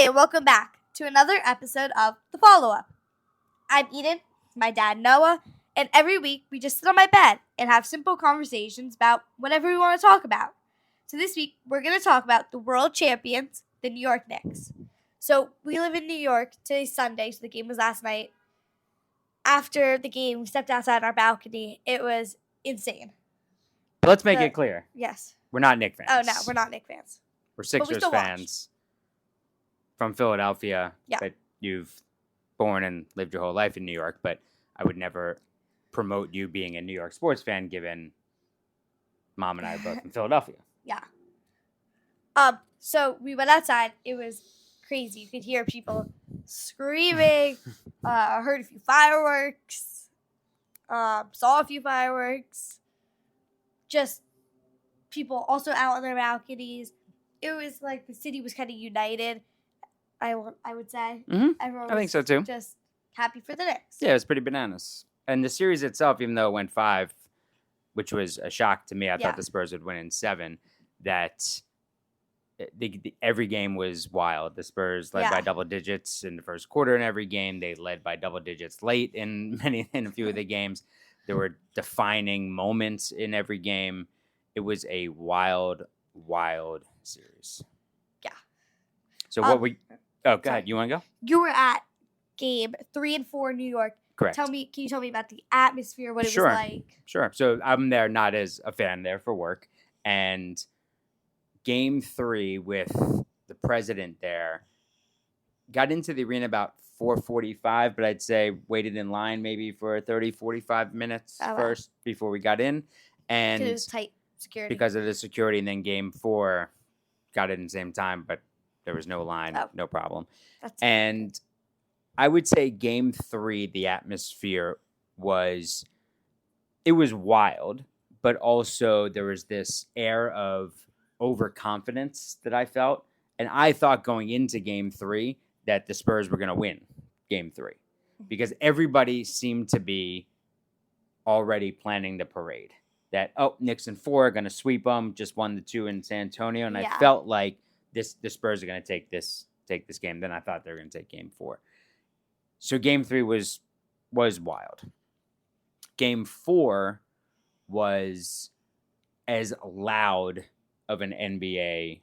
Hey, and welcome back to another episode of The Follow-Up. I'm Eden, my dad Noah, and every week we just sit on my bed and have simple conversations about whatever we want to talk about. So this week we're going to talk about the world champions, the New York Knicks. So we live in New York. Today's Sunday, so the game was last night. After the game, we stepped outside our balcony. It was insane. But let's make it clear. Yes. We're not Knicks fans. Oh, no, we're not Knicks fans. We're Sixers fans from Philadelphia. Yeah. But you've born and lived your whole life in New York. But I would never promote you being a New York sports fan, given Mom and I are both from Philadelphia. Yeah. So we went outside. It was crazy. You could hear people screaming. Heard a few fireworks. Saw a few fireworks. Just people also out on their balconies. It was like the city was kind of united. I would say. Mm-hmm. Everyone I think so too. Just happy for the Knicks. Yeah, it was pretty bananas. And the series itself, even though it went 5, which was a shock to me, I thought the Spurs would win in 7. That every game was wild. The Spurs led by double digits in the first quarter in every game. They led by double digits late in a few of the games. There were defining moments in every game. It was a wild, wild series. Yeah. So what we? Oh, go ahead. You want to go? You were at game 3 and 4 in New York. Correct. Can you tell me about the atmosphere? What it was like? Sure. So I'm there not as a fan, there for work, and game 3 with the president there. Got into the arena about 4:45, but I'd say waited in line maybe for 30, 45 minutes first before we got in. And it was tight security. Because of the security. And then game 4 got in the same time, but there was no line, no problem. And I would say game 3, the atmosphere was wild, but also there was this air of overconfidence that I felt. And I thought going into game 3 that the Spurs were going to win game 3 because everybody seemed to be already planning the parade. That, Knicks in 4 are going to sweep them, just won the 2 in San Antonio. And I felt like the Spurs are going to take this game. Then I thought they were going to take game 4. So game 3 was wild. Game 4 was as loud of an NBA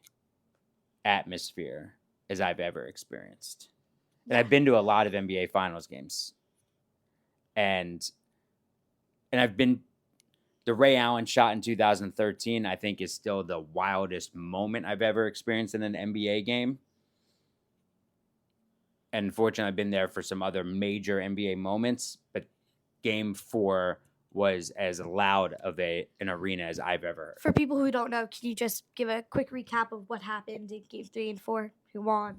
atmosphere as I've ever experienced. And I've been to a lot of NBA Finals games. And I've been... The Ray Allen shot in 2013, I think, is still the wildest moment I've ever experienced in an NBA game. And unfortunately, I've been there for some other major NBA moments, but game 4 was as loud of an arena as I've ever heard. For people who don't know, can you just give a quick recap of what happened in game 3 and 4? Who won?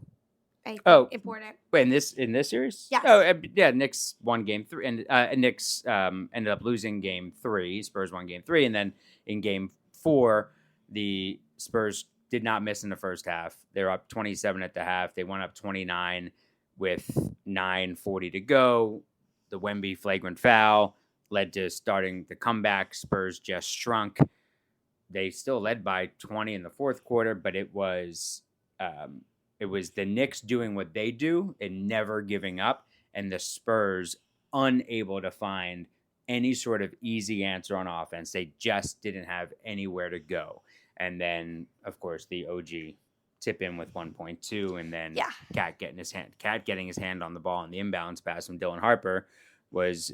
Anything important? Wait, in this series? Yes. Knicks won game 3, and Knicks ended up losing game 3. Spurs won game 3, and then in game 4, the Spurs did not miss in the first half. They were up 27 at the half. They went up 29 with 9:40 to go. The Wemby flagrant foul led to starting the comeback. Spurs just shrunk. They still led by 20 in the fourth quarter, but it was the Knicks doing what they do and never giving up, and the Spurs unable to find any sort of easy answer on offense. They just didn't have anywhere to go. And then, of course, the OG tip in with 1.2, and then Cat getting his hand on the ball, and the imbalance pass from Dylan Harper was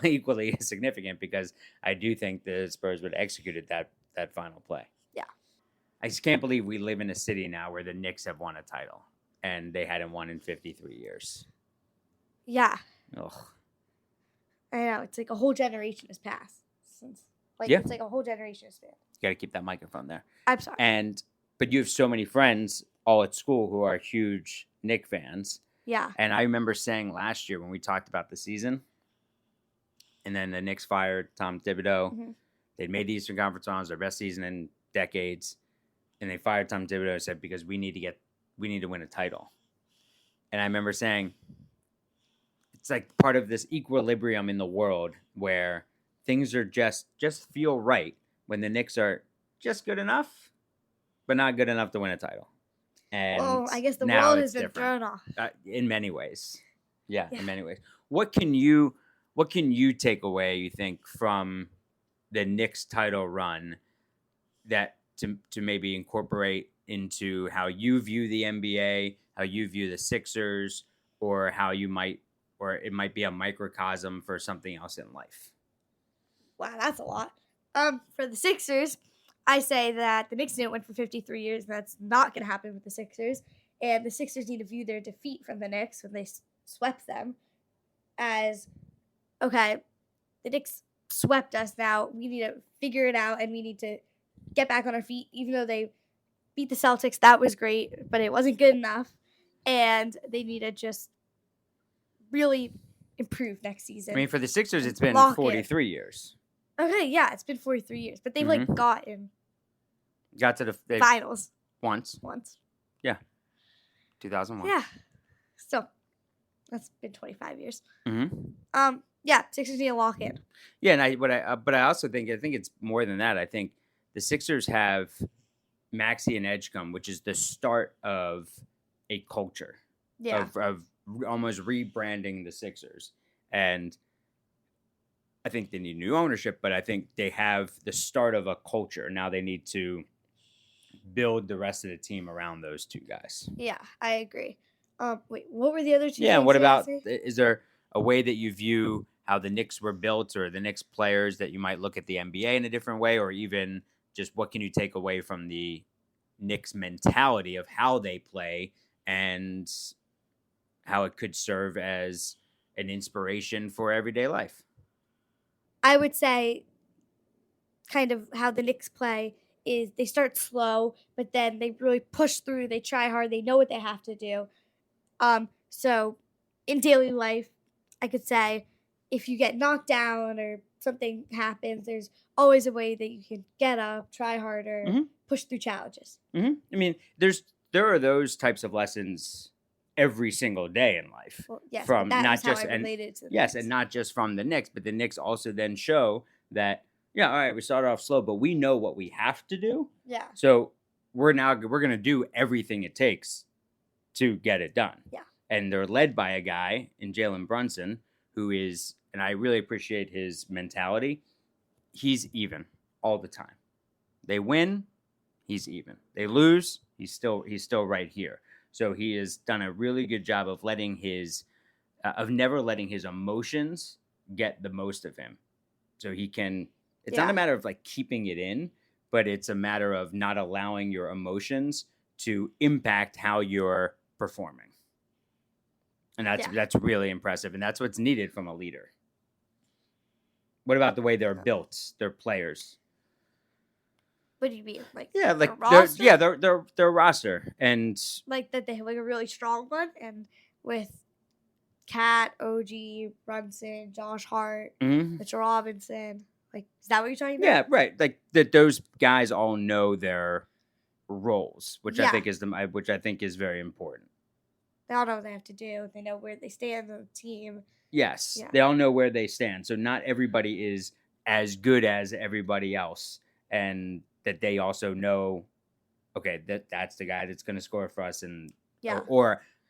equally significant because I do think the Spurs would have executed that final play. I just can't believe we live in a city now where the Knicks have won a title, and they hadn't won in 53 years. Yeah. Ugh. I know. It's like a whole generation has passed. It's like a whole generation has passed. You got to keep that microphone there. I'm sorry. But you have so many friends all at school who are huge Knicks fans. Yeah. And I remember saying last year when we talked about the season, and then the Knicks fired Tom Thibodeau. Mm-hmm. They'd made the Eastern Conference Finals, their best season in decades. And they fired Tom Thibodeau and said, because we need to win a title. And I remember saying, it's like part of this equilibrium in the world where things are just feel right when the Knicks are just good enough, but not good enough to win a title. And well, I guess the now world it's has been different. thrown off. In many ways. Yeah, Yeah. in many ways. What can you take away, you think, from the Knicks title run that to maybe incorporate into how you view the NBA, how you view the Sixers, or or it might be a microcosm for something else in life? Wow, that's a lot. For the Sixers, I say that the Knicks didn't win for 53 years. And that's not going to happen with the Sixers. And the Sixers need to view their defeat from the Knicks when they swept them as, okay, the Knicks swept us now. We need to figure it out and we need to get back on our feet. Even though they beat the Celtics, that was great, but it wasn't good enough. And they need to just really improve next season. I mean, for the Sixers, it's been 43 years. Okay, yeah, it's been 43 years, but they've got to the finals once. Yeah, 2001. Yeah, so that's been 25 years. Mm-hmm. Yeah, Sixers need to lock in. Yeah, and but I also think it's more than that. I think the Sixers have Maxey and Edgecombe, which is the start of a culture. Yeah. Of almost rebranding the Sixers, and I think they need new ownership, but I think they have the start of a culture. Now they need to build the rest of the team around those two guys. Yeah, I agree. Wait, what were the other two? Yeah, and what about, is there a way that you view how the Knicks were built, or the Knicks players, that you might look at the NBA in a different way, or even just what can you take away from the Knicks mentality of how they play and how it could serve as an inspiration for everyday life? I would say kind of how the Knicks play is they start slow, but then they really push through. They try hard. They know what they have to do. So in daily life, I could say if you get knocked down or something happens, there's always a way that you can get up, try harder, push through challenges. I mean, there are those types of lessons every single day in life. Well, yes, from that not is just how I related to the yes, Knicks. and not just from the Knicks, but the Knicks also then show that, yeah, all right, we started off slow, but we know what we have to do. Yeah. So we're going to do everything it takes to get it done. Yeah. And they're led by a guy in Jalen Brunson who is, and I really appreciate his mentality. He's even all the time. They win, he's even. They lose, he's still right here. So he has done a really good job of never letting his emotions get the most of him. So he can, it's not a matter of like keeping it in, but it's a matter of not allowing your emotions to impact how you're performing. And that's really impressive. And that's what's needed from a leader. What about the way they're built, their players? What do you mean? Like their roster, and like that they have like a really strong one, and with Cat, OG, Brunson, Josh Hart, Mitchell Robinson. Like, is that what you're talking about? Yeah, right. Like that those guys all know their roles, which I think is very important. They all know what they have to do. They know where they stand on the team. Yes, they all know where they stand. So not everybody is as good as everybody else, and that they also know, okay, that's the guy that's going to score for us, and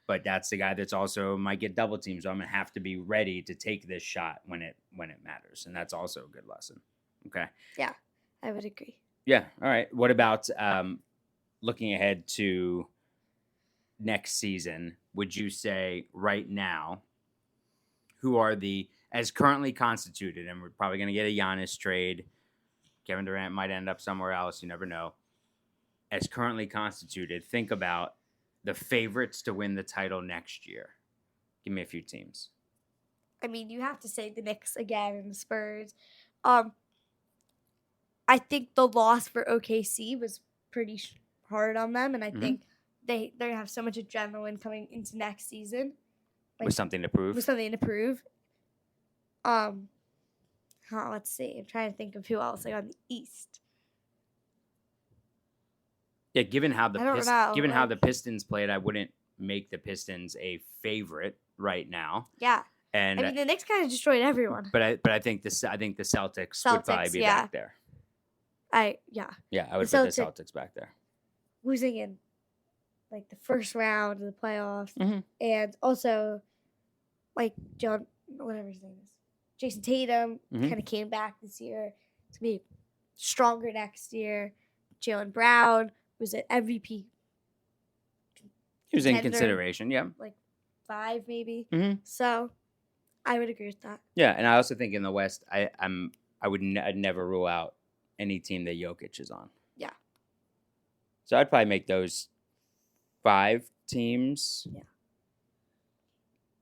but that's the guy that's also might get double teamed, so I'm going to have to be ready to take this shot when it matters, and that's also a good lesson. Okay. Yeah, I would agree. Yeah. All right. What about looking ahead to next season? Would you say right now, who are as currently constituted, and we're probably going to get a Giannis trade. Kevin Durant might end up somewhere else. You never know. As currently constituted, think about the favorites to win the title next year. Give me a few teams. I mean, you have to say the Knicks again and the Spurs. I think the loss for OKC was pretty hard on them, and I think they're going to have so much adrenaline coming into next season. With something to prove. Let's see. I'm trying to think of who else like on the East. Yeah, given how the Pistons played, I wouldn't make the Pistons a favorite right now. Yeah, and I mean the Knicks kind of destroyed everyone. But I think the Celtics would probably be back there. I would put the Celtics back there. Losing in like the first round of the playoffs, Mm-hmm. and also like whatever his name is, Jason Tatum Mm-hmm. kind of came back this year to be stronger next year. Jaylen Brown was an MVP. He was in contender, consideration, yeah. like 5 maybe. Mm-hmm. So I would agree with that. Yeah, and I also think in the West, I'd never rule out any team that Jokic is on. Yeah. So I'd probably make those 5 teams. Yeah.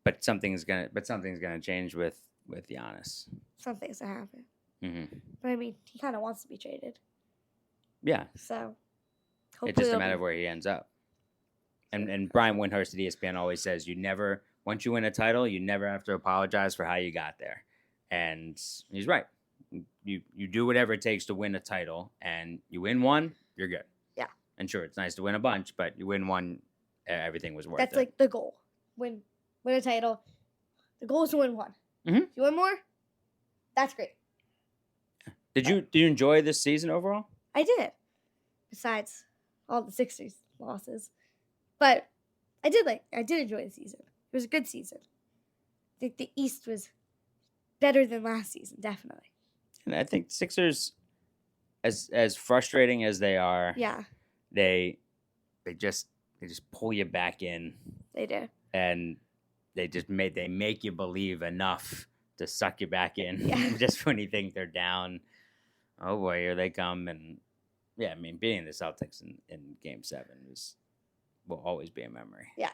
But something's gonna change with Giannis. Something's gonna happen. Mm-hmm. But I mean, he kind of wants to be traded. Yeah. So It's just a matter of where he ends up. And Brian Windhorst at ESPN always says once you win a title, you never have to apologize for how you got there. And he's right. You do whatever it takes to win a title, and you win one, you're good. Yeah. And sure, it's nice to win a bunch, but you win one, everything was worth it. That's like the goal. Win a title. The goal is to win one. Mm-hmm. If you win more, that's great. Did you enjoy this season overall? I did. Besides all the Sixers losses. But I did enjoy the season. It was a good season. I think the East was better than last season, definitely. And I think Sixers, as frustrating as they are, yeah, they just pull you back in. They do. And they make you believe enough to suck you back in. Yeah. Just when you think they're down. Oh boy, here they come. And yeah, I mean, beating the Celtics in Game 7 will always be a memory. Yeah.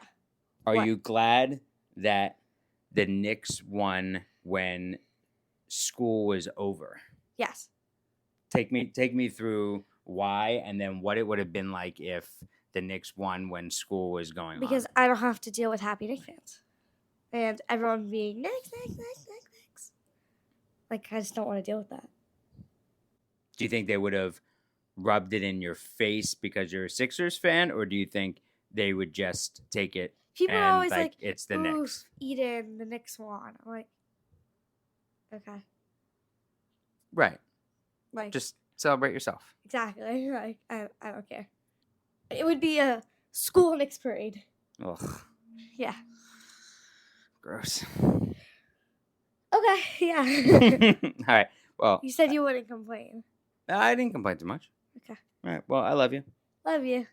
Are you glad that the Knicks won when school was over? Yes. Take me through why, and then what it would have been like if the Knicks won when school was going on. Because I don't have to deal with happy Knicks fans. And everyone being Knicks. Like, I just don't want to deal with that. Do you think they would have rubbed it in your face because you're a Sixers fan, or do you think they would just take it? People are always like, it's the Knicks. Eden, the Knicks won. I'm like, okay. Right. Like, just celebrate yourself. Exactly. Like, I don't care. It would be a school Knicks parade. Ugh. Yeah. Gross. Okay, yeah. All right. Well, you said you wouldn't complain. I didn't complain too much. Okay. All right. Well, I love you. Love you.